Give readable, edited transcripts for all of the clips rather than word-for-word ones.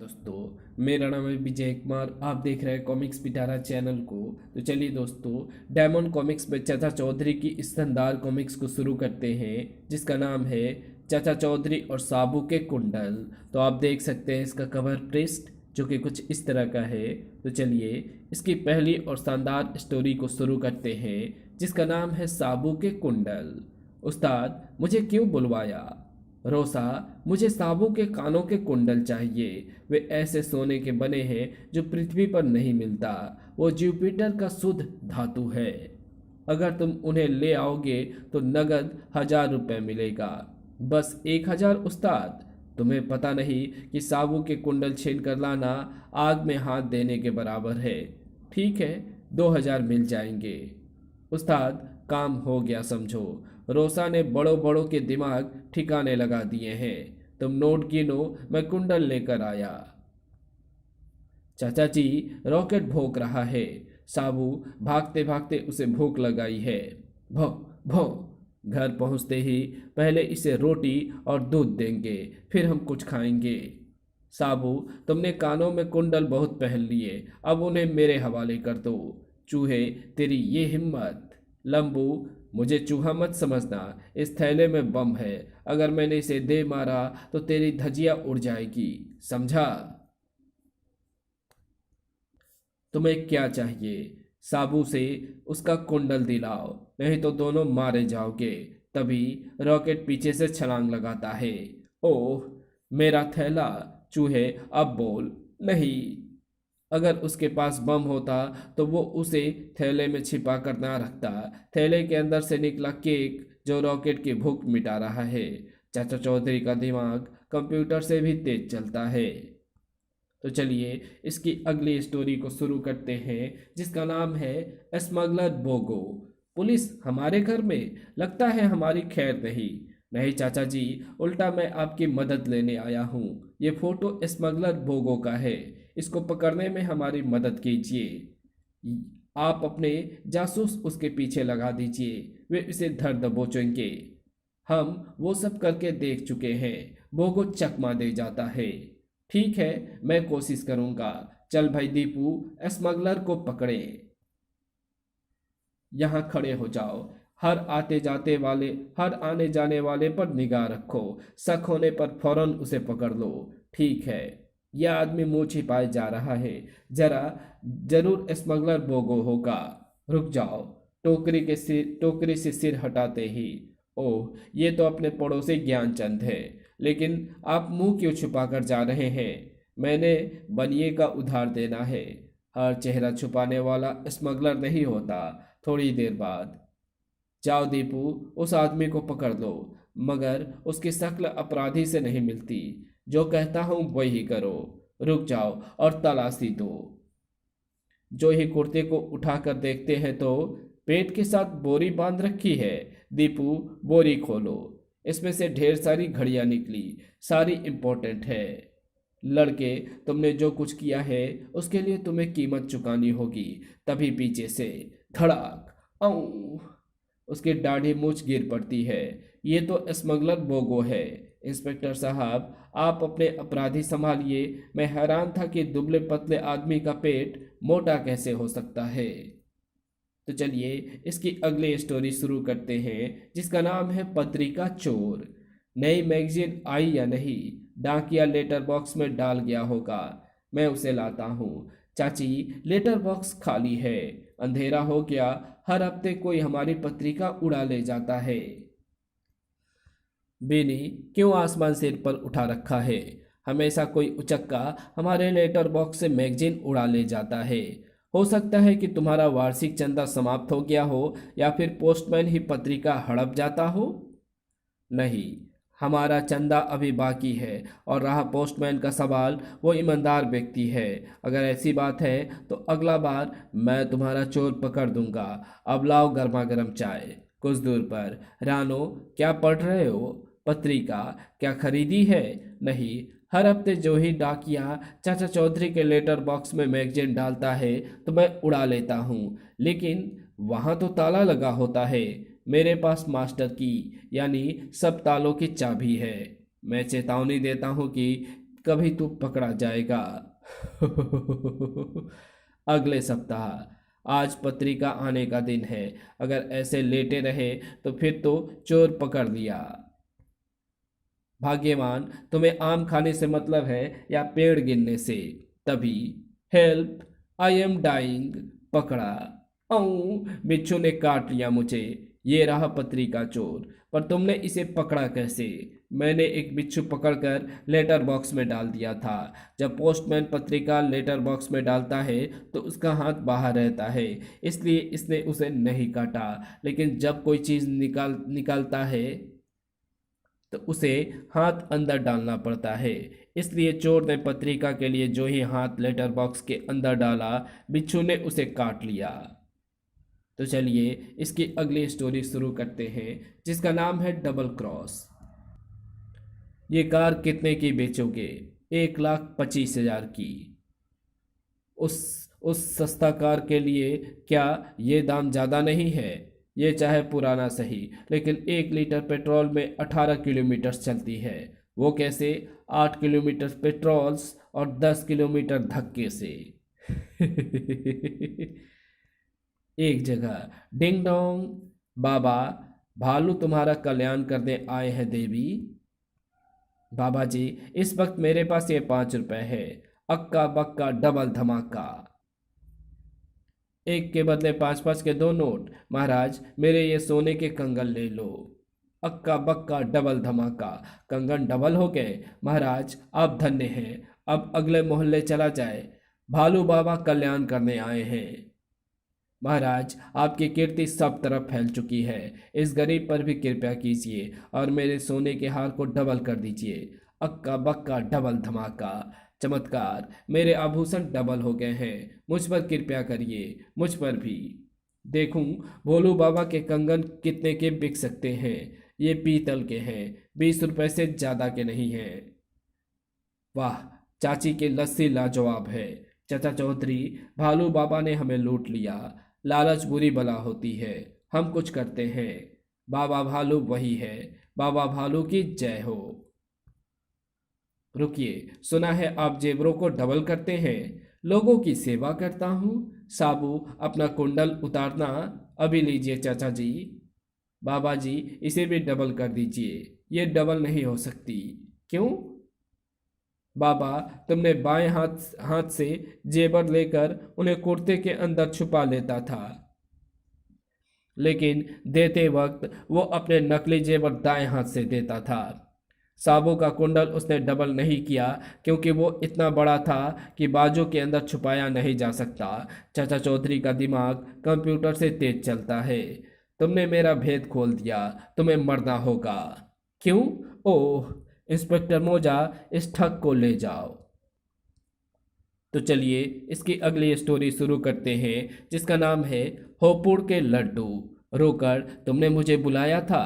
दोस्तों, मेरा नाम है विजय कुमार। आप देख रहे हैं कॉमिक्स पिटारा चैनल को। तो चलिए दोस्तों, डायमंड कॉमिक्स में चाचा चौधरी की इस शानदार कॉमिक्स को शुरू करते हैं, जिसका नाम है चाचा चौधरी और साबू के कुंडल। तो आप देख सकते हैं इसका कवर पृष्ठ, जो कि कुछ इस तरह का है। तो चलिए इसकी पहली और शानदार स्टोरी को शुरू करते हैं, जिसका नाम है साबू के कुंडल। उस्ताद, मुझे क्यों बुलवाया? रोसा, मुझे साबू के कानों के कुंडल चाहिए। वे ऐसे सोने के बने हैं जो पृथ्वी पर नहीं मिलता। वो जुपिटर का शुद्ध धातु है। अगर तुम उन्हें ले आओगे तो नगद 1,000 रुपये मिलेगा। बस 1,000 उस्ताद। तुम्हें पता नहीं कि साबू के कुंडल छीन कर लाना आग में हाथ देने के बराबर है। ठीक है, 2,000 मिल जाएंगे। उस्ताद, काम हो गया समझो। रोसा ने बड़ों बड़ों के दिमाग ठिकाने लगा दिए हैं। तुम नोट गिनो, मैं कुंडल लेकर आया। चाचा जी, रॉकेट भौंक रहा है। साबू भागते भागते उसे भूख लगाई है। भौ भौ। घर पहुंचते ही पहले इसे रोटी और दूध देंगे, फिर हम कुछ खाएंगे। साबू, तुमने कानों में कुंडल बहुत पहन लिए, अब उन्हें मेरे हवाले कर दो। चूहे, तेरी ये हिम्मत। लंबू, मुझे चूहा मत समझना। इस थैले में बम है। अगर मैंने इसे दे मारा तो तेरी धजिया उड़ जाएगी, समझा? तुम्हें क्या चाहिए? साबू से उसका कुंडल दिलाओ, नहीं तो दोनों मारे जाओगे। तभी रॉकेट पीछे से छलांग लगाता है। ओह, मेरा थैला। चूहे, अब बोल। नहीं। अगर उसके पास बम होता तो वो उसे थैले में छिपा कर ना रखता। थैले के अंदर से निकला केक जो रॉकेट की भूख मिटा रहा है। चाचा चौधरी का दिमाग कंप्यूटर से भी तेज चलता है। तो चलिए इसकी अगली स्टोरी को शुरू करते हैं, जिसका नाम है स्मगलर बोगो। पुलिस हमारे घर में? लगता है हमारी खैर नहीं। नहीं चाचा जी, उल्टा मैं आपकी मदद लेने आया हूँ। ये फोटो स्मगलर बोगो का है। इसको पकड़ने में हमारी मदद कीजिए। आप अपने जासूस उसके पीछे लगा दीजिए, वे इसे धर दबोचेंगे। हम वो सब करके देख चुके हैं। बोगो चकमा दे जाता है। ठीक है, मैं कोशिश करूंगा। चल भाई दीपू, स्मगलर को पकड़े। यहाँ खड़े हो जाओ। हर आने जाने वाले पर निगाह रखो। शक होने पर फौरन उसे पकड़ लो। ठीक है। यह आदमी मुंह छिपाए जा रहा है। जरा जरूर स्मगलर बोगो होगा। रुक जाओ। टोकरी से सिर हटाते ही, ओह, ये तो अपने पड़ोसी ज्ञानचंद है। लेकिन आप मुंह क्यों छुपाकर जा रहे हैं? मैंने बनिए का उधार देना है। हर चेहरा छुपाने वाला स्मगलर नहीं होता। थोड़ी देर बाद, जाओ दीपू, उस आदमी को पकड़ लो, मगर उसकी शक्ल अपराधी से नहीं मिलती। जो कहता हूं वही करो। रुक जाओ और तलाशी दो। जो ही कुर्ते को उठाकर देखते हैं तो पेट के साथ बोरी बांध रखी है। दीपू, बोरी खोलो। इसमें से ढेर सारी घड़ियां निकली। सारी इंपॉर्टेंट है। लड़के, तुमने जो कुछ किया है उसके लिए तुम्हें कीमत चुकानी होगी। तभी पीछे से धड़ाक। औ उसकी दाढ़ी मूछ गिर पड़ती है। ये तो स्मगलर बोगो है। इंस्पेक्टर साहब, आप अपने अपराधी संभालिए। मैं हैरान था कि दुबले पतले आदमी का पेट मोटा कैसे हो सकता है। तो चलिए इसकी अगली स्टोरी शुरू करते हैं, जिसका नाम है पत्रिका चोर। नई मैगजीन आई या नहीं? डाकिया लेटर बॉक्स में डाल गया होगा। मैं उसे लाता हूँ। चाची, लेटर बॉक्स खाली है। अंधेरा हो गया। हर हफ्ते कोई हमारी पत्रिका उड़ा ले जाता है। बेनी, क्यों आसमान सिर पर उठा रखा है? हमेशा कोई उचक्का हमारे लेटर बॉक्स से मैगजीन उड़ा ले जाता है। हो सकता है कि तुम्हारा वार्षिक चंदा समाप्त हो गया हो, या फिर पोस्टमैन ही पत्रिका हड़प जाता हो। नहीं, हमारा चंदा अभी बाकी है। और रहा पोस्टमैन का सवाल, वो ईमानदार व्यक्ति है। अगर ऐसी बात है तो अगला बार मैं तुम्हारा चोर पकड़ दूंगा। अब लाओ गर्मा गर्म चाय। कुछ दूर पर, रानो, क्या पढ़ रहे हो? पत्रिका। क्या खरीदी है? नहीं। हर हफ्ते जो ही डाकिया चाचा चौधरी के लेटर बॉक्स में मैगजीन डालता है तो मैं उड़ा लेता हूँ। लेकिन वहाँ तो ताला लगा होता है। मेरे पास मास्टर की, यानी सब तालों की चाबी है। मैं चेतावनी देता हूँ कि कभी तू पकड़ा जाएगा। अगले सप्ताह। आज पत्रिका आने का दिन है। अगर ऐसे लेटे रहे तो फिर तो चोर पकड़ लिया। भाग्यवान, तुम्हें आम खाने से मतलब है या पेड़ गिनने से? तभी, हेल्प, आई एम डाइंग। पकड़ा। औ, बिच्छू ने काट लिया मुझे। ये रहा पत्रिका चोर। पर तुमने इसे पकड़ा कैसे? मैंने एक बिच्छू पकड़कर लेटर बॉक्स में डाल दिया था। जब पोस्टमैन पत्रिका लेटर बॉक्स में डालता है तो उसका हाथ बाहर रहता है, इसलिए इसने उसे नहीं काटा। लेकिन जब कोई चीज़ निकालता है तो उसे हाथ अंदर डालना पड़ता है। इसलिए चोर ने पत्रिका के लिए जो ही हाथ लेटर बॉक्स के अंदर डाला, बिच्छू ने उसे काट लिया। तो चलिए इसकी अगली स्टोरी शुरू करते हैं, जिसका नाम है डबल क्रॉस। ये कार कितने की बेचोगे? 1,25,000 की। उस उस सस्ता कार के लिए क्या ये दाम ज़्यादा नहीं है? ये चाहे पुराना सही, लेकिन 1 लीटर पेट्रोल में 18 किलोमीटर चलती है। वो कैसे? 8 किलोमीटर पेट्रोल्स और 10 किलोमीटर धक्के से। एक जगह डिंग डोंग। बाबा, भालू तुम्हारा कल्याण करने आए हैं देवी। बाबा जी, इस वक्त मेरे पास ये 5 रुपए है। अक्का बक्का डबल धमाका। एक के बदले 5-5 के 2 नोट। महाराज, मेरे ये सोने के कंगन ले लो। अक्का बक्का डबल धमाका। कंगन डबल हो गए। महाराज, आप धन्य हैं। अब अगले मोहल्ले चला जाए। भालू बाबा कल्याण करने आए हैं। महाराज, आपकी कीर्ति सब तरफ फैल चुकी है। इस गरीब पर भी कृपा कीजिए और मेरे सोने के हार को डबल कर दीजिए। अक्का बक्का डबल धमाका। चमत्कार, मेरे आभूषण डबल हो गए हैं। मुझ पर कृपया करिए, मुझ पर भी। देखूं भोलू बाबा के कंगन कितने के बिक सकते हैं। ये पीतल के हैं, 20 रुपए से ज़्यादा के नहीं हैं। वाह, चाची की लस्सी लाजवाब है। चाचा चौधरी, भालू बाबा ने हमें लूट लिया। लालच बुरी बला होती है। हम कुछ करते हैं। बाबा भालू वही है। बाबा भालू की जय हो। रुकिए, सुना है आप जेवरों को डबल करते हैं। लोगों की सेवा करता हूँ। साबू, अपना कुंडल उतारना। अभी लीजिए चाचा जी। बाबा जी, इसे भी डबल कर दीजिए। ये डबल नहीं हो सकती। क्यों? बाबा, तुमने बाएं हाथ हाथ से जेवर लेकर उन्हें कुर्ते के अंदर छुपा लेता था, लेकिन देते वक्त वो अपने नकली जेवर दाएं हाथ से देता था। साबू का कुंडल उसने डबल नहीं किया क्योंकि वो इतना बड़ा था कि बाजू के अंदर छुपाया नहीं जा सकता। चाचा चौधरी का दिमाग कंप्यूटर से तेज चलता है। तुमने मेरा भेद खोल दिया। तुम्हें मरना होगा। क्यों? ओह, इंस्पेक्टर मोजा, इस ठग को ले जाओ। तो चलिए इसकी अगली स्टोरी शुरू करते हैं, जिसका नाम है होपुड़ के लड्डू। रोकर, तुमने मुझे बुलाया था?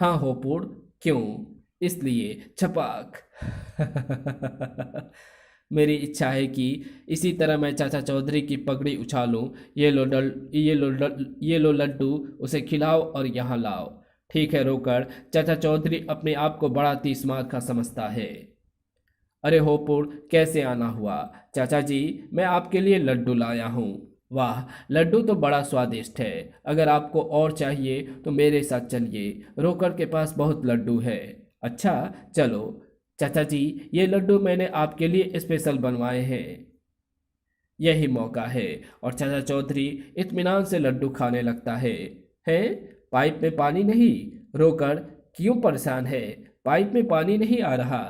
हाँ होपुड़। क्यों? इसलिए छपाक। मेरी इच्छा है कि इसी तरह मैं चाचा चौधरी की पगड़ी उछालूं। ये लो लड्डू, उसे खिलाओ और यहाँ लाओ। ठीक है रोकर। चाचा चौधरी अपने आप को बड़ा तीसमार का समझता है। अरे होपुड़, कैसे आना हुआ? चाचा जी, मैं आपके लिए लड्डू लाया हूँ। वाह, लड्डू तो बड़ा स्वादिष्ट है। अगर आपको और चाहिए तो मेरे साथ चलिए। रोकर के पास बहुत लड्डू है। अच्छा, चलो। चाचा जी, ये लड्डू मैंने आपके लिए स्पेशल बनवाए हैं। यही मौका है। और चाचा चौधरी इत्मीनान से लड्डू खाने लगता है। हैं? पाइप में पानी नहीं? रोकर, क्यों परेशान है? पाइप में पानी नहीं आ रहा।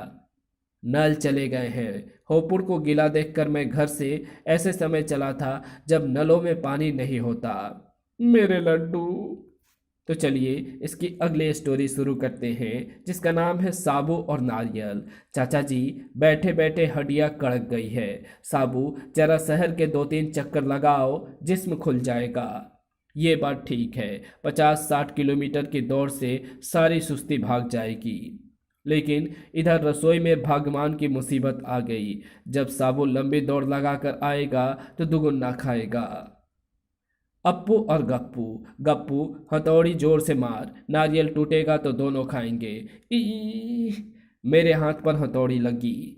नल चले गए हैं। होपुड़ को गीला देखकर मैं घर से ऐसे समय चला था जब नलों में पानी नहीं होता। मेरे लड्डू। तो चलिए इसकी अगली स्टोरी शुरू करते हैं, जिसका नाम है साबू और नारियल। चाचा जी, बैठे बैठे हड्डियां कड़क गई है। साबू, जरा शहर के 2-3 चक्कर लगाओ, जिस्म खुल जाएगा। ये बात ठीक है। 50-60 किलोमीटर की दौड़ से सारी सुस्ती भाग जाएगी। लेकिन इधर रसोई में भगवान की मुसीबत आ गई। जब साबू लंबी दौड़ लगाकर आएगा तो दुगुना खाएगा। अप्पू और गप्पू। गप्पू, हथौड़ी जोर से मार, नारियल टूटेगा तो दोनों खाएंगे। ई, मेरे हाथ पर हथौड़ी लगी।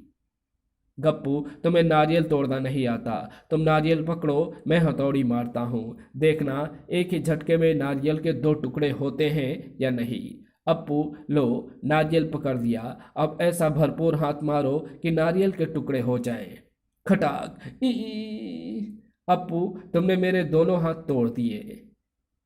गप्पू, तुम्हें नारियल तोड़ना नहीं आता। तुम नारियल पकड़ो, मैं हथौड़ी मारता हूँ। देखना एक ही झटके में नारियल के दो टुकड़े होते हैं या नहीं। अप्पू, लो नारियल पकड़ लिया। अब ऐसा भरपूर हाथ मारो कि नारियल के टुकड़े हो जाएं। खटाक ई। अप्पू, तुमने मेरे दोनों हाथ तोड़ दिए।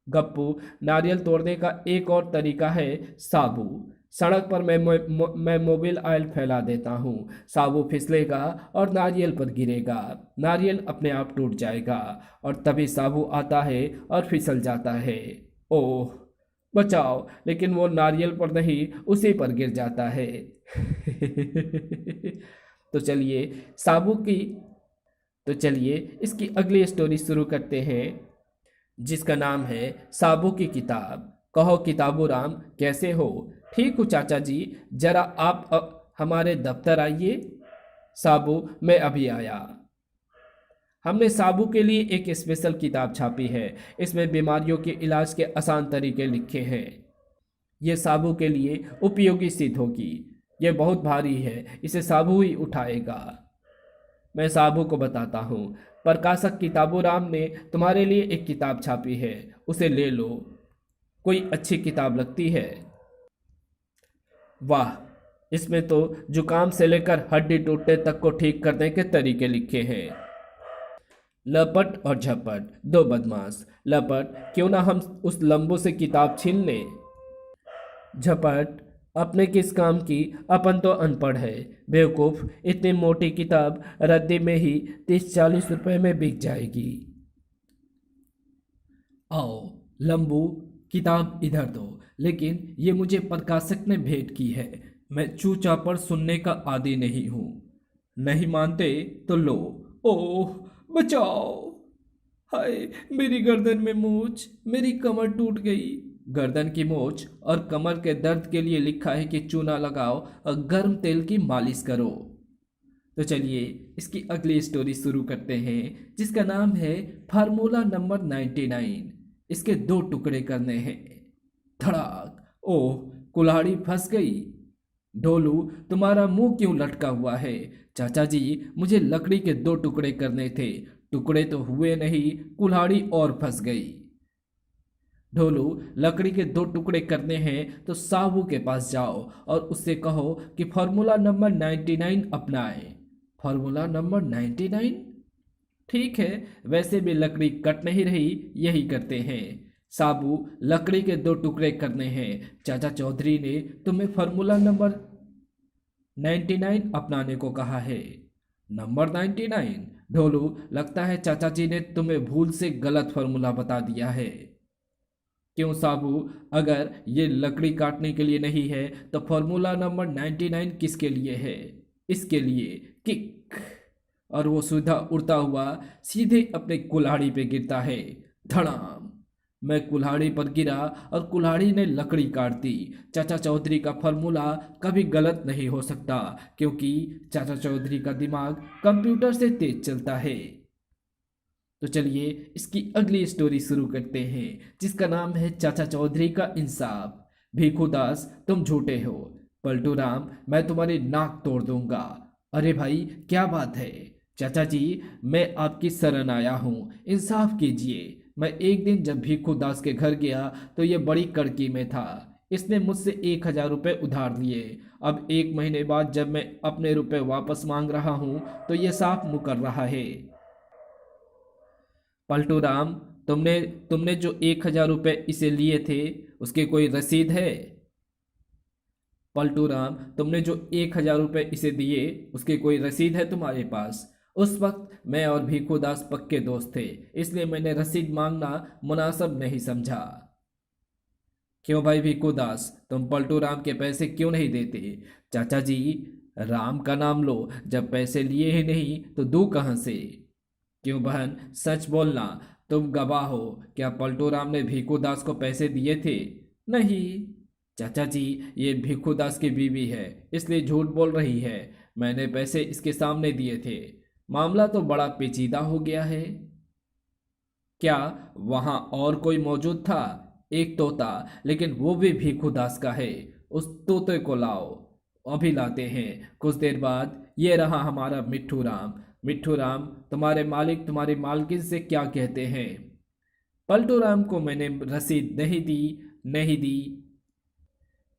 गप्पू, नारियल तोड़ने का एक और तरीका है, साबू। सड़क पर मैं मोबिल ऑयल फैला देता हूँ। साबू फिसलेगा और नारियल पर गिरेगा। नारियल अपने आप टूट जाएगा और तभी साबू आता है और फिसल जाता है। ओह, बचाओ! लेकिन वो नारियल पर नहीं, उसी पर गिर जाता है। तो चलिए साबू की तो चलिए इसकी अगली स्टोरी शुरू करते हैं, जिसका नाम है साबू की किताब। कहो किताबू राम, कैसे हो? ठीक हूँ चाचा जी, जरा आप हमारे दफ्तर आइए। साबू, मैं अभी आया। हमने साबू के लिए एक स्पेशल किताब छापी है। इसमें बीमारियों के इलाज के आसान तरीके लिखे हैं। ये साबू के लिए उपयोगी सिद्ध होगी। ये बहुत भारी है, इसे साबू ही उठाएगा। मैं साबू को बताता हूँ, प्रकाशक किताबू राम ने तुम्हारे लिए एक किताब छापी है, उसे ले लो। कोई अच्छी किताब लगती है? वाह, इसमें तो जुकाम से लेकर हड्डी टूटने तक को ठीक करने के तरीके लिखे हैं। लपट और झपट, दो बदमाश। लपट, क्यों ना हम उस लंबू से किताब छीन लें। झपट, अपने किस काम की, अपन तो अनपढ़ है। बेवकूफ़, इतनी मोटी किताब रद्दी में ही 30-40 रुपए में बिक जाएगी। आओ लंबू, किताब इधर दो। लेकिन ये मुझे प्रकाशक ने भेंट की है। मैं चूचापड़ सुनने का आदी नहीं हूँ। नहीं मानते तो लो। ओह, बचाओ! हाय, मेरी गर्दन में मूंछ, मेरी कमर टूट गई। गर्दन की मूंछ और कमर के दर्द के लिए लिखा है कि चूना लगाओ और गर्म तेल की मालिश करो। तो चलिए इसकी अगली स्टोरी शुरू करते हैं, जिसका नाम है फार्मूला नंबर 99। इसके दो टुकड़े करने हैं। धड़ाक! ओह, कुल्हाड़ी फंस गई। ढोलू, तुम्हारा मुंह क्यों लटका हुआ है? चाचा जी, मुझे लकड़ी के दो टुकड़े करने थे। टुकड़े तो हुए नहीं, कुल्हाड़ी और फंस गई। ढोलू, लकड़ी के दो टुकड़े करने हैं तो साहू के पास जाओ और उससे कहो कि फॉर्मूला नंबर 99 अपनाए। Formula number 99? ठीक है, वैसे भी लकड़ी कट नहीं रही, यही करते हैं। साबू, लकड़ी के दो टुकड़े करने हैं। चाचा चौधरी ने तुम्हें फॉर्मूला नंबर 99 अपनाने को कहा है। नंबर 99? ढोलू, लगता है चाचा जी ने तुम्हें भूल से गलत फॉर्मूला बता दिया है। क्यों साबू, अगर ये लकड़ी काटने के लिए नहीं है तो फॉर्मूला नंबर 99 किसके लिए है? इसके लिए। किक! और वो सीधा उड़ता हुआ सीधे अपने कुल्हाड़ी पे गिरता है। धड़ाम! मैं कुल्हाड़ी पर गिरा और कुल्हाड़ी ने लकड़ी काट दी। चाचा चौधरी का फॉर्मूला कभी गलत नहीं हो सकता, क्योंकि चाचा चौधरी का दिमाग कंप्यूटर से तेज चलता है। तो चलिए इसकी अगली स्टोरी शुरू करते हैं, जिसका नाम है चाचा चौधरी का इंसाफ। भीखू दास, तुम झूठे हो। पलटू राम, मैं तुम्हारी नाक तोड़ दूंगा। अरे भाई, क्या बात है? चाचा जी, मैं आपकी शरण आया हूँ, इंसाफ कीजिए। मैं एक दिन जब भीखू दास के घर गया तो ये बड़ी कड़की में था। इसने मुझसे 1000 रुपये उधार लिए। अब 1 महीने बाद जब मैं अपने रुपए वापस मांग रहा हूँ तो ये साफ मुकर रहा है। पलटू राम, तुमने तुमने जो 1000 रुपये इसे लिए थे, उसकी कोई रसीद है? पलटू राम, तुमने जो 1000 रुपये इसे दिए, उसकी कोई रसीद है तुम्हारे पास? उस वक्त मैं और भीखू दास पक्के दोस्त थे, इसलिए मैंने रसीद मांगना मुनासिब नहीं समझा। क्यों भाई भीखू दास, तुम पलटू राम के पैसे क्यों नहीं देते? चाचा जी, राम का नाम लो, जब पैसे लिए ही नहीं तो दूँ कहाँ से? क्यों बहन, सच बोलना, तुम गवाह हो। क्या पलटू राम ने भीखू दास को पैसे दिए थे? नहीं। चाचा जी, ये भीखू दास की बीवी है, इसलिए झूठ बोल रही है। मैंने पैसे इसके सामने दिए थे। मामला तो बड़ा पेचीदा हो गया है। क्या वहां और कोई मौजूद था? एक तोता, लेकिन वो भी भीखू दास का है। उस तोते को लाओ। अभी लाते हैं। कुछ देर बाद ये रहा हमारा मिट्ठू राम। मिट्ठू राम, तुम्हारे मालिक तुम्हारी मालकिन से क्या कहते हैं? पलटू राम को मैंने रसीद नहीं दी, नहीं दी।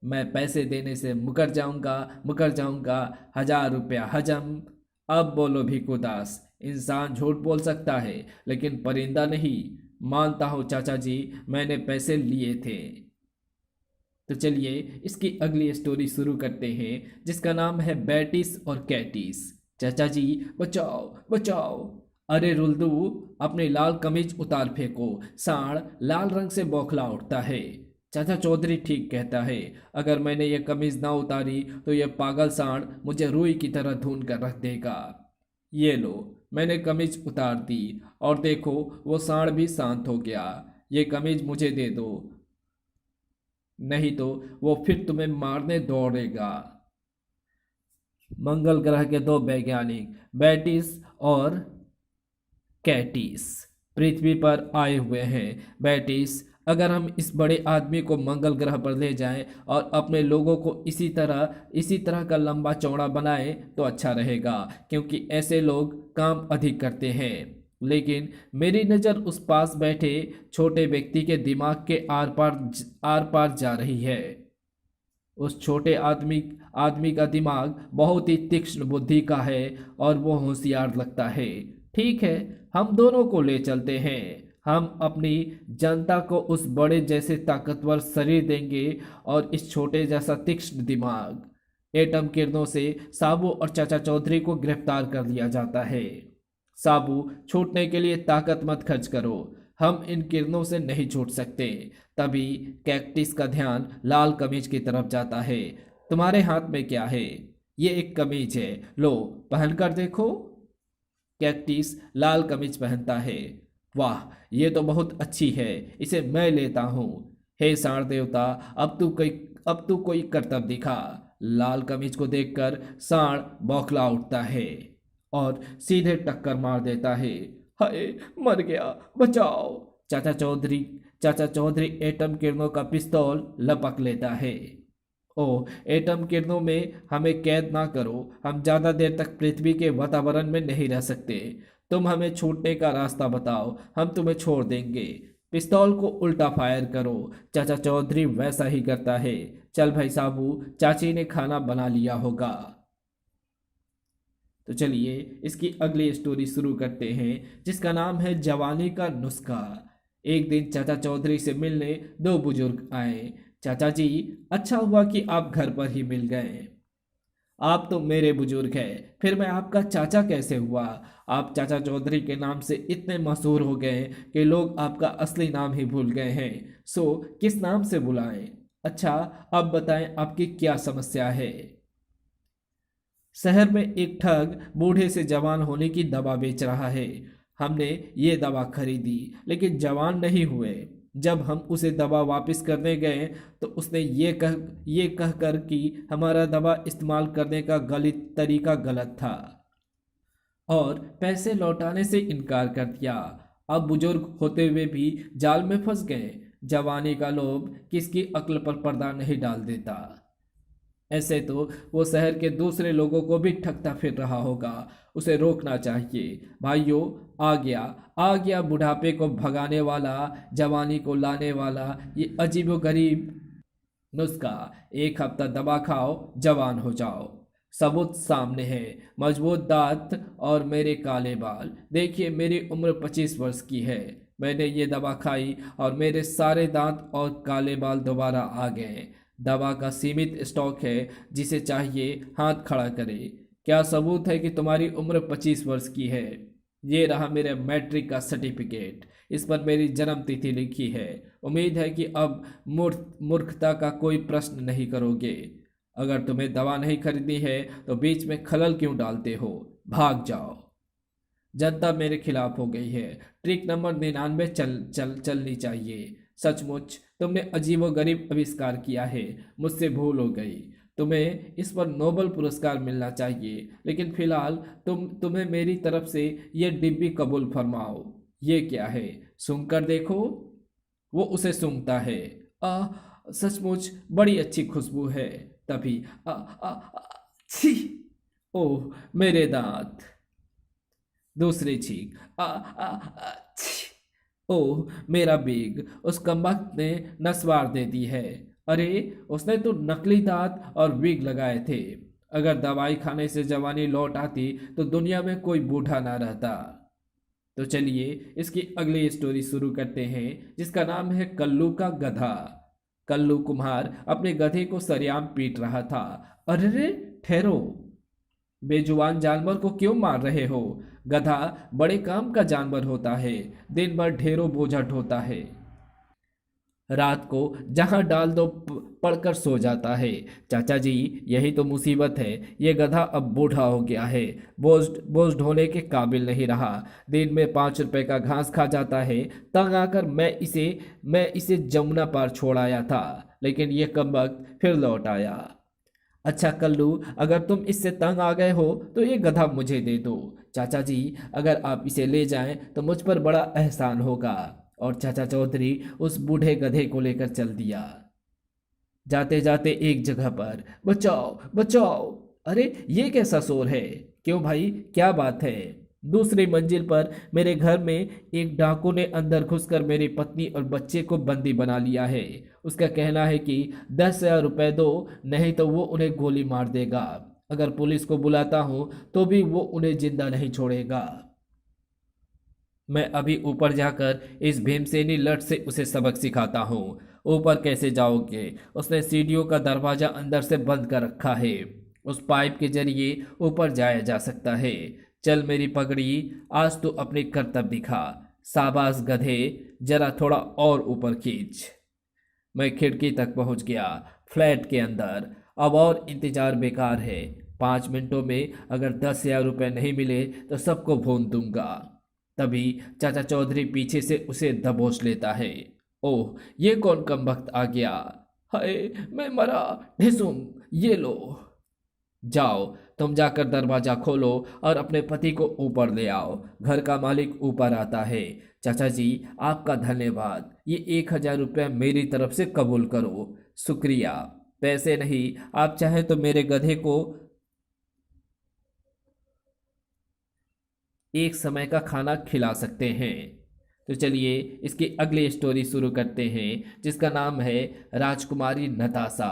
मैं पैसे देने से मुकर जाऊंगा, मुकर जाऊंगा। 1,000 रुपया हजम। अब बोलो भिखू दास, इंसान झूठ बोल सकता है लेकिन परिंदा नहीं। मानता हूँ चाचा जी, मैंने पैसे लिए थे। तो चलिए इसकी अगली स्टोरी शुरू करते हैं, जिसका नाम है बैटिस और कैटिस। चाचा जी, बचाओ बचाओ। अरे रुल्दू, अपनी लाल कमीज उतार फेंको, सांड लाल रंग से बौखला उठता है। चाचा चौधरी ठीक कहता है, अगर मैंने ये कमीज ना उतारी तो ये पागल सांड मुझे रुई की तरह धून कर रख देगा। ये लो, मैंने कमीज उतार दी और देखो वो सांड भी शांत हो गया। ये कमीज मुझे दे दो, नहीं तो वो फिर तुम्हें मारने दौड़ेगा। मंगल ग्रह के दो वैज्ञानिक बैटिस और कैटिस पृथ्वी पर आए हुए हैं। बैटिस, अगर हम इस बड़े आदमी को मंगल ग्रह पर ले जाएं और अपने लोगों को इसी तरह का लंबा चौड़ा बनाएं तो अच्छा रहेगा, क्योंकि ऐसे लोग काम अधिक करते हैं। लेकिन मेरी नज़र उस पास बैठे छोटे व्यक्ति के दिमाग के आर पार जा रही है। उस छोटे आदमी का दिमाग बहुत ही तीक्ष्ण बुद्धि का है और वो होशियार लगता है। ठीक है, हम दोनों को ले चलते हैं। हम अपनी जनता को उस बड़े जैसे ताकतवर शरीर देंगे और इस छोटे जैसा तीक्ष्ण दिमाग। एटम किरणों से साबू और चाचा चौधरी को गिरफ्तार कर लिया जाता है। साबू, छूटने के लिए ताकत मत खर्च करो, हम इन किरणों से नहीं छूट सकते। तभी कैक्टिस का ध्यान लाल कमीज की तरफ जाता है। तुम्हारे हाथ में क्या है? ये एक कमीज है, लो पहनकर देखो। कैक्टिस लाल कमीज पहनता है। वाह, ये तो बहुत अच्छी है, इसे मैं लेता हूँ। हे सांड देवता, अब तू कोई करतब दिखा। लाल कमीज को देखकर सांड बौखला उठता है और सीधे टक्कर मार देता है। हाय, मर गया, बचाओ। चाचा चौधरी एटम किरणों का पिस्तौल लपक लेता है। ओ, एटम किरणों में हमें कैद ना करो, हम ज़्यादा देर तक पृथ्वी के वातावरण में नहीं रह सकते। तुम हमें छूटने का रास्ता बताओ, हम तुम्हें छोड़ देंगे। पिस्तौल को उल्टा फायर करो। चाचा चौधरी वैसा ही करता है। चल भाई साबू, चाची ने खाना बना लिया होगा। तो चलिए इसकी अगली स्टोरी शुरू करते हैं, जिसका नाम है जवानी का नुस्खा। एक दिन चाचा चौधरी से मिलने दो बुजुर्ग आए। चाचा जी, अच्छा हुआ कि आप घर पर ही मिल गए। आप तो मेरे बुजुर्ग हैं, फिर मैं आपका चाचा कैसे हुआ? आप चाचा चौधरी के नाम से इतने मशहूर हो गए कि लोग आपका असली नाम ही भूल गए हैं। सो किस नाम से बुलाएं? अच्छा, अब बताएं आपकी क्या समस्या है? शहर में एक ठग बूढ़े से जवान होने की दवा बेच रहा है। हमने ये दवा खरीदी लेकिन जवान नहीं हुए। जब हम उसे दवा वापस करने गए तो उसने ये कह कर कि हमारा दवा इस्तेमाल करने का गलत तरीका गलत था और पैसे लौटाने से इनकार कर दिया। अब बुजुर्ग होते हुए भी जाल में फंस गए। जवानी का लोभ किसकी अक्ल पर पर्दा नहीं डाल देता। ऐसे तो वो शहर के दूसरे लोगों को भी ठगता फिर रहा होगा। उसे रोकना चाहिए। भाइयों, आ गया बुढ़ापे को भगाने वाला, जवानी को लाने वाला ये अजीबोगरीब नुस्खा। 1 हफ्ता दबा खाओ, जवान हो जाओ। सबूत सामने है, मजबूत दांत और मेरे काले बाल। देखिए, मेरी उम्र 25 वर्ष की है। मैंने ये दवा खाई और मेरे सारे दांत और काले बाल दोबारा आ गए। दवा का सीमित स्टॉक है, जिसे चाहिए हाथ खड़ा करे। क्या सबूत है कि तुम्हारी उम्र 25 वर्ष की है? ये रहा मेरे मैट्रिक का सर्टिफिकेट, इस पर मेरी जन्म तिथि लिखी है। उम्मीद है कि अब मूर्खता का कोई प्रश्न नहीं करोगे। अगर तुम्हें दवा नहीं खरीदनी है तो बीच में खलल क्यों डालते हो? भाग जाओ। जनता मेरे खिलाफ हो गई है। ट्रिक नंबर 99 चलनी चाहिए। सचमुच तुमने अजीबोगरीब आविष्कार किया है, मुझसे भूल हो गई। तुम्हें इस पर नोबेल पुरस्कार मिलना चाहिए, लेकिन फिलहाल तुम्हें मेरी तरफ से ये डिब्बी कबूल फरमाओ। ये क्या है? सूंघकर देखो। वो उसे सूंघता है। आ, सचमुच बड़ी अच्छी खुशबू है। तभी छी! ओह मेरे दांत। दूसरी चीख। छी। ओह मेरा बेग। उस कमबख्त ने नस्वार दे दी है। अरे उसने तो नकली दांत और विग लगाए थे। अगर दवाई खाने से जवानी लौट आती तो दुनिया में कोई बूढ़ा ना रहता। तो चलिए इसकी अगली स्टोरी शुरू करते हैं, जिसका नाम है कल्लू का गधा। कल्लू कुम्हार अपने गधे को सरेआम पीट रहा था। अरे ठहरो, बेजुबान जानवर को क्यों मार रहे हो? गधा बड़े काम का जानवर होता है, दिन भर ढेरों बोझा ढोता है, रात को जहां डाल दो पड़कर सो जाता है। चाचा जी, यही तो मुसीबत है। ये गधा अब बूढ़ा हो गया है, बोझ बोझ ढोने के काबिल नहीं रहा। दिन में 5 रुपए का घास खा जाता है। तंग आकर मैं इसे जमुना पार छोड़ आया था, लेकिन ये कमबख्त फिर लौट आया। अच्छा कल्लू, अगर तुम इससे तंग आ गए हो तो ये गधा मुझे दे दो। चाचा जी, अगर आप इसे ले जाएं तो मुझ पर बड़ा एहसान होगा। और चाचा चौधरी उस बूढ़े गधे को लेकर चल दिया। जाते जाते एक जगह पर बचाओ बचाओ। अरे ये कैसा शोर है? क्यों भाई, क्या बात है? दूसरी मंजिल पर मेरे घर में एक डाकू ने अंदर घुसकर मेरी पत्नी और बच्चे को बंदी बना लिया है। उसका कहना है कि 10,000 रुपए दो, नहीं तो वो उन्हें गोली मार देगा। अगर पुलिस को बुलाता हूँ तो भी वो उन्हें जिंदा नहीं छोड़ेगा। मैं अभी ऊपर जाकर इस भीमसेनी लट से उसे सबक सिखाता हूँ। ऊपर कैसे जाओगे? उसने सीढ़ियों का दरवाजा अंदर से बंद कर रखा है। उस पाइप के जरिए ऊपर जाया जा सकता है। चल मेरी पगड़ी, आज तू अपनी करतब दिखा। शाबाश गधे, जरा थोड़ा और ऊपर खींच। मैं खिड़की तक पहुंच गया, फ्लैट के अंदर। अब और इंतजार बेकार है। 5 मिनटों में अगर 10,000 रुपये नहीं मिले तो सबको भून दूंगा। तभी चाचा चौधरी पीछे से उसे दबोच लेता है। ओह, ये कौन कमबख्त आ गया? हाय मैं मरा। ढिसुम, ये लो। जाओ, तुम जाकर दरवाजा खोलो और अपने पति को ऊपर ले आओ। घर का मालिक ऊपर आता है। चाचा जी, आपका धन्यवाद। ये 1,000 रुपये मेरी तरफ से कबूल करो। शुक्रिया। पैसे नहीं, आप चाहें तो मेरे गधे को एक समय का खाना खिला सकते हैं। तो चलिए इसकी अगली स्टोरी शुरू करते हैं, जिसका नाम है राजकुमारी नताशा।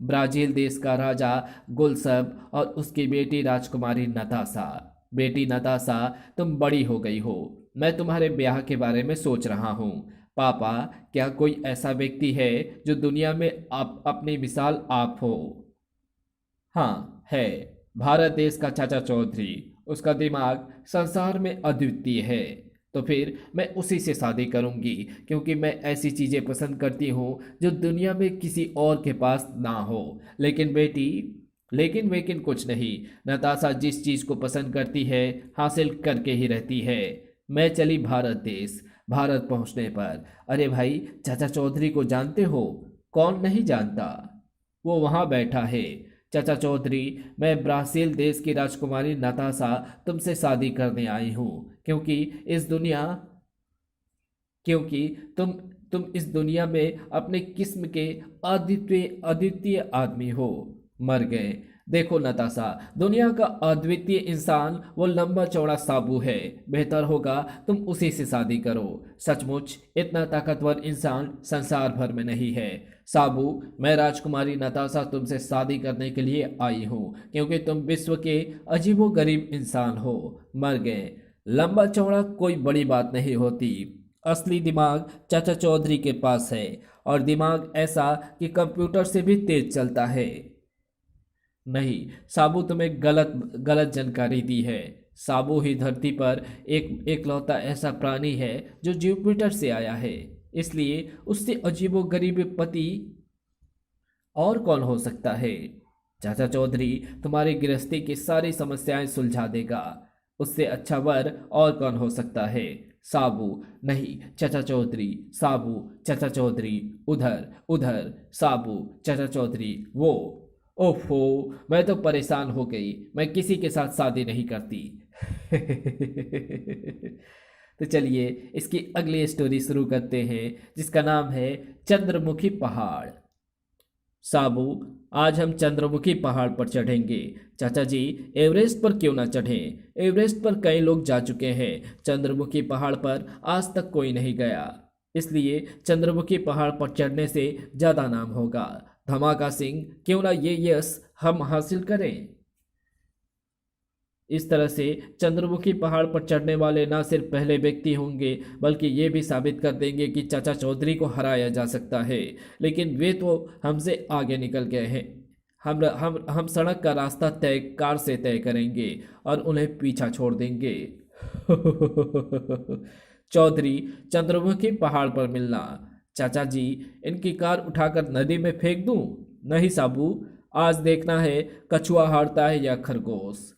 ब्राजील देश का राजा गुलसब और उसकी बेटी राजकुमारी नताशा। बेटी नताशा, तुम बड़ी हो गई हो। मैं तुम्हारे ब्याह के बारे में सोच रहा हूँ। पापा, क्या कोई ऐसा व्यक्ति है जो दुनिया में आप अपनी मिसाल आप हो? हाँ है, भारत देश का चाचा चौधरी। उसका दिमाग संसार में अद्वितीय है। तो फिर मैं उसी से शादी करूंगी, क्योंकि मैं ऐसी चीजें पसंद करती हूँ जो दुनिया में किसी और के पास ना हो। लेकिन बेटी, लेकिन वेकिन कुछ नहीं। नताशा जिस चीज को पसंद करती है हासिल करके ही रहती है। मैं चली भारत देश। भारत पहुंचने पर, अरे भाई, चाचा चौधरी को जानते हो? कौन नहीं जानता? वो वहां बैठा है। चाचा चौधरी, मैं ब्राजील देश की राजकुमारी नताशा तुमसे शादी करने आई हूँ, क्योंकि तुम तुम इस दुनिया में अपने किस्म के अद्वितीय अद्वितीय आदमी हो। मर गए। देखो नताशा, दुनिया का अद्वितीय इंसान वो लंबा चौड़ा साबू है। बेहतर होगा तुम उसी से शादी करो। सचमुच इतना ताकतवर इंसान संसार भर में नहीं है। साबू, मैं राजकुमारी नताशा तुमसे शादी करने के लिए आई हूँ, क्योंकि तुम विश्व के अजीबोगरीब इंसान हो। मर गए। लंबा चौड़ा कोई बड़ी बात नहीं होती। असली दिमाग चाचा चौधरी के पास है, और दिमाग ऐसा कि कंप्यूटर से भी तेज चलता है। नहीं, साबू तुम्हें गलत गलत जानकारी दी है। साबू ही धरती पर एक एकलौता ऐसा प्राणी है जो जुपिटर से आया है। इसलिए उससे अजीबोगरीब पति और कौन हो सकता है? चाचा चौधरी तुम्हारी गृहस्थी की सारी समस्याएं सुलझा देगा। उससे अच्छा वर और कौन हो सकता है? साबू। नहीं, चाचा चौधरी। साबू, चाचा चौधरी। उधर उधर। साबू, चाचा चौधरी। वो। ओफो, मैं तो परेशान हो गई। मैं किसी के साथ शादी नहीं करती। तो चलिए इसकी अगली स्टोरी शुरू करते हैं, जिसका नाम है चंद्रमुखी पहाड़। साबू, आज हम चंद्रमुखी पहाड़ पर चढ़ेंगे। चाचा जी, एवरेस्ट पर क्यों ना चढ़ें? एवरेस्ट पर कई लोग जा चुके हैं, चंद्रमुखी पहाड़ पर आज तक कोई नहीं गया, इसलिए चंद्रमुखी पहाड़ पर चढ़ने से ज़्यादा नाम होगा। धमाका सिंह, क्यों ना ये यश हम हासिल करें। इस तरह से चंद्रमुखी पहाड़ पर चढ़ने वाले न सिर्फ पहले व्यक्ति होंगे, बल्कि ये भी साबित कर देंगे कि चाचा चौधरी को हराया जा सकता है। लेकिन वे तो हमसे आगे निकल गए हैं। हम सड़क का रास्ता तय कार से तय करेंगे और उन्हें पीछा छोड़ देंगे। चौधरी, चंद्रमुखी पहाड़ पर मिलना। चाचा जी, इनकी कार उठाकर नदी में फेंक दूं? नहीं साबू, आज देखना है कछुआ हारता है या खरगोश।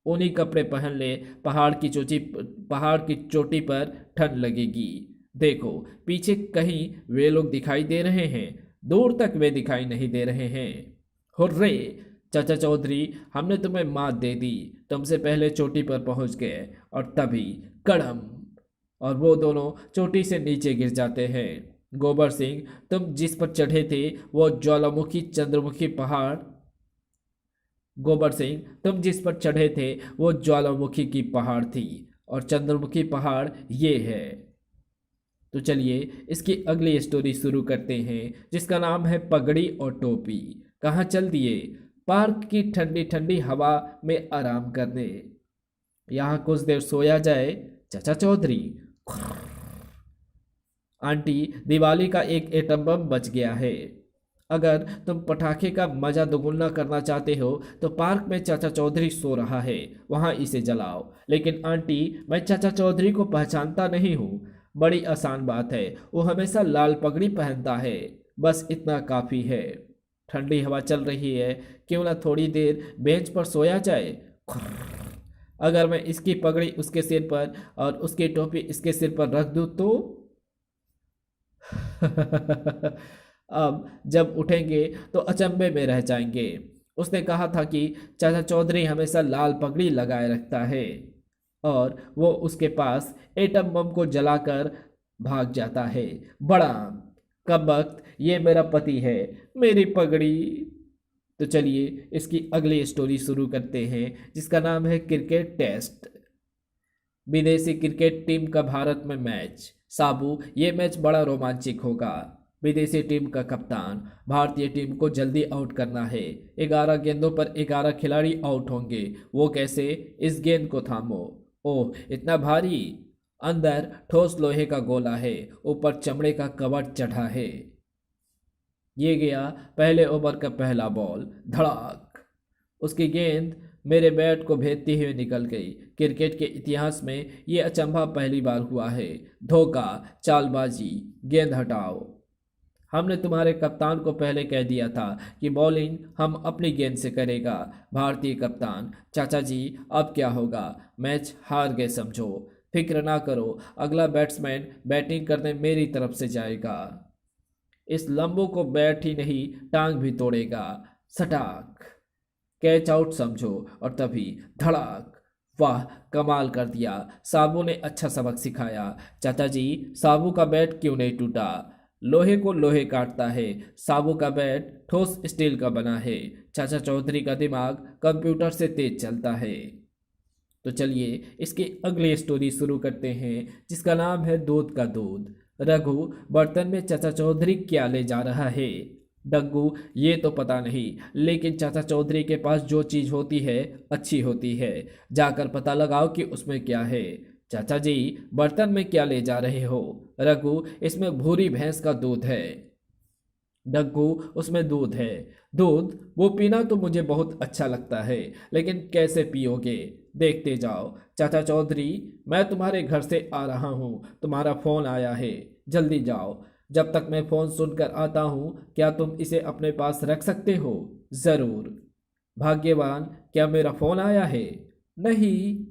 ऊनी कपड़े पहन ले, पहाड़ की चोटी पर ठंड लगेगी। देखो पीछे कहीं वे लोग दिखाई दे रहे हैं, दूर तक वे दिखाई नहीं दे रहे हैं। हुर्रे चाचा चौधरी, हमने तुम्हें मात दे दी, तुमसे पहले चोटी पर पहुंच गए और तभी कड़म, और वो दोनों चोटी से नीचे गिर जाते हैं। गोबर सिंह, तुम जिस पर चढ़े थे वो ज्वालामुखी चंद्रमुखी पहाड़ गोबर सिंह, तुम जिस पर चढ़े थे वो ज्वालामुखी की पहाड़ थी और चंद्रमुखी पहाड़ ये है। तो चलिए इसकी अगली स्टोरी शुरू करते हैं, जिसका नाम है पगड़ी और टोपी। कहाँ चल दिए? पार्क की ठंडी ठंडी हवा में आराम करने। यहाँ कुछ देर सोया जाए। चाचा चौधरी, आंटी, दिवाली का एक एटम बम बच गया है। अगर तुम पटाखे का मजा दोगुना करना चाहते हो तो पार्क में चाचा चौधरी सो रहा है, वहां इसे जलाओ। लेकिन आंटी, मैं चाचा चौधरी को पहचानता नहीं हूँ। बड़ी आसान बात है, वो हमेशा लाल पगड़ी पहनता है, बस इतना काफी है। ठंडी हवा चल रही है, क्यों ना थोड़ी देर बेंच पर सोया जाए। अगर मैं इसकी पगड़ी उसके सिर पर और उसकी टोपी इसके सिर पर रख दूं तो अब जब उठेंगे तो अचंभे में रह जाएंगे। उसने कहा था कि चाचा चौधरी हमेशा लाल पगड़ी लगाए रखता है और वो उसके पास एटम बम को जलाकर भाग जाता है। बड़ा कब वक्त, ये मेरा पति है, मेरी पगड़ी। तो चलिए इसकी अगली स्टोरी शुरू करते हैं, जिसका नाम है क्रिकेट टेस्ट। विदेशी क्रिकेट टीम का भारत में मैच। साबू, ये मैच बड़ा रोमांचक होगा। विदेशी टीम का कप्तान, भारतीय टीम को जल्दी आउट करना है। 11 गेंदों पर 11 खिलाड़ी आउट होंगे। वो कैसे? इस गेंद को थामो। ओह, इतना भारी। अंदर ठोस लोहे का गोला है, ऊपर चमड़े का कवर चढ़ा है। ये गया पहले ओवर का पहला बॉल। धड़ाक, उसकी गेंद मेरे बैट को भेदती हुई निकल गई। क्रिकेट के इतिहास में ये अचंभा पहली बार हुआ है। धोखा, चालबाजी, गेंद हटाओ। हमने तुम्हारे कप्तान को पहले कह दिया था कि बॉलिंग हम अपनी गेंद से करेगा। भारतीय कप्तान, चाचा जी अब क्या होगा? मैच हार गए समझो। फिक्र ना करो, अगला बैट्समैन बैटिंग करने मेरी तरफ से जाएगा। इस लंबो को बैट ही नहीं टांग भी तोड़ेगा। सटाक, कैच आउट समझो। और तभी धड़ाक, वाह, कमाल कर दिया। साबू ने अच्छा सबक सिखाया। चाचा जी, साबू का बैट क्यों नहीं टूटा? लोहे को लोहे काटता है, साबू का बैट ठोस स्टील का बना है। चाचा चौधरी का दिमाग कंप्यूटर से तेज चलता है। तो चलिए इसकी अगली स्टोरी शुरू करते हैं, जिसका नाम है दूध का दूध। रघु, बर्तन में चाचा चौधरी क्या ले जा रहा है? डग्गू, ये तो पता नहीं, लेकिन चाचा चौधरी के पास जो चीज़ होती है अच्छी होती है, जाकर पता लगाओ कि उसमें क्या है। चाचा जी, बर्तन में क्या ले जा रहे हो? रघु, इसमें भूरी भैंस का दूध है। डग्गू, उसमें दूध है। दूध? वो पीना तो मुझे बहुत अच्छा लगता है, लेकिन कैसे पियोगे? देखते जाओ। चाचा चौधरी, मैं तुम्हारे घर से आ रहा हूँ, तुम्हारा फ़ोन आया है, जल्दी जाओ। जब तक मैं फ़ोन सुनकर आता हूँ, क्या तुम इसे अपने पास रख सकते हो? ज़रूर। भाग्यवान, क्या मेरा फ़ोन आया है? नहीं।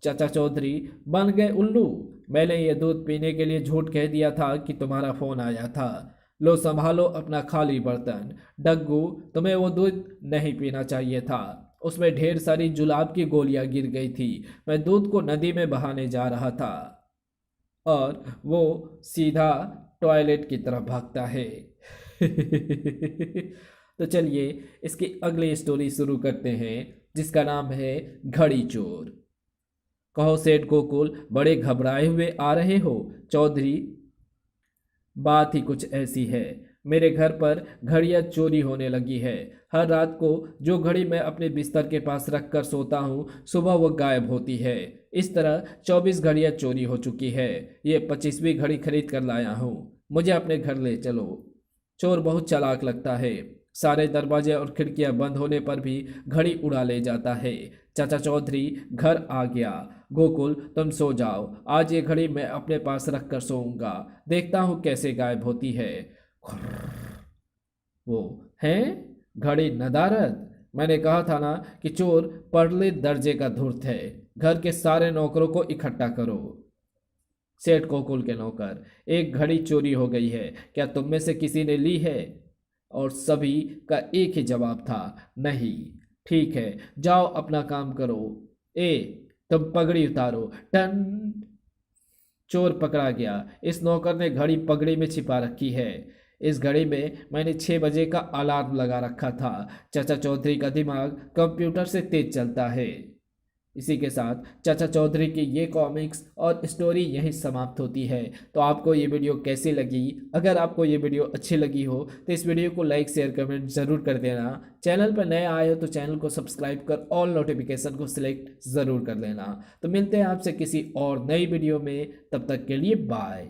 चाचा चौधरी बन गए उल्लू। मैंने ये दूध पीने के लिए झूठ कह दिया था कि तुम्हारा फोन आया था। लो संभालो अपना खाली बर्तन। डग्गू, तुम्हें वो दूध नहीं पीना चाहिए था, उसमें ढेर सारी जुलाब की गोलियां गिर गई थी। मैं दूध को नदी में बहाने जा रहा था। और वो सीधा टॉयलेट की तरफ भागता है। तो चलिए इसकी अगली स्टोरी शुरू करते हैं, जिसका नाम है घड़ी चोर। कहो सेठ गोकुल, बड़े घबराए हुए आ रहे हो? चौधरी, बात ही कुछ ऐसी है। मेरे घर पर घड़ियां चोरी होने लगी है। हर रात को जो घड़ी मैं अपने बिस्तर के पास रख कर सोता हूँ, सुबह वो गायब होती है। इस तरह 24 घड़ियां चोरी हो चुकी है। ये 25वीं घड़ी खरीद कर लाया हूँ। मुझे अपने घर ले चलो। चोर बहुत चालाक लगता है। सारे दरवाजे और खिड़कियां बंद होने पर भी घड़ी उड़ा ले जाता है। चाचा चौधरी घर आ गया। गोकुल, तुम सो जाओ। आज ये घड़ी मैं अपने पास रख कर सोऊंगा। देखता हूँ कैसे गायब होती है। वो हैं? घड़ी नदारद। मैंने कहा था ना कि चोर परले दर्जे का धूर्त है। घर के सारे नौकरों को इकट्ठा करो। सेठ गोकुल के नौकर, एक घड़ी चोरी हो गई है, क्या तुम में से किसी ने ली है? और सभी का एक ही जवाब था, नहीं। ठीक है, जाओ अपना काम करो। ए, तुम पगड़ी उतारो। टन। चोर पकड़ा गया। इस नौकर ने घड़ी पगड़ी में छिपा रखी है। इस घड़ी में मैंने 6 बजे का अलार्म लगा रखा था। चाचा चौधरी का दिमाग कंप्यूटर से तेज चलता है। इसी के साथ चाचा चौधरी की ये कॉमिक्स और स्टोरी यहीं समाप्त होती है। तो आपको ये वीडियो कैसी लगी? अगर आपको ये वीडियो अच्छी लगी हो तो इस वीडियो को लाइक शेयर कमेंट ज़रूर कर देना। चैनल पर नए आए हो तो चैनल को सब्सक्राइब कर ऑल नोटिफिकेशन को सिलेक्ट ज़रूर कर लेना। तो मिलते हैं आपसे किसी और नई वीडियो में, तब तक के लिए बाय।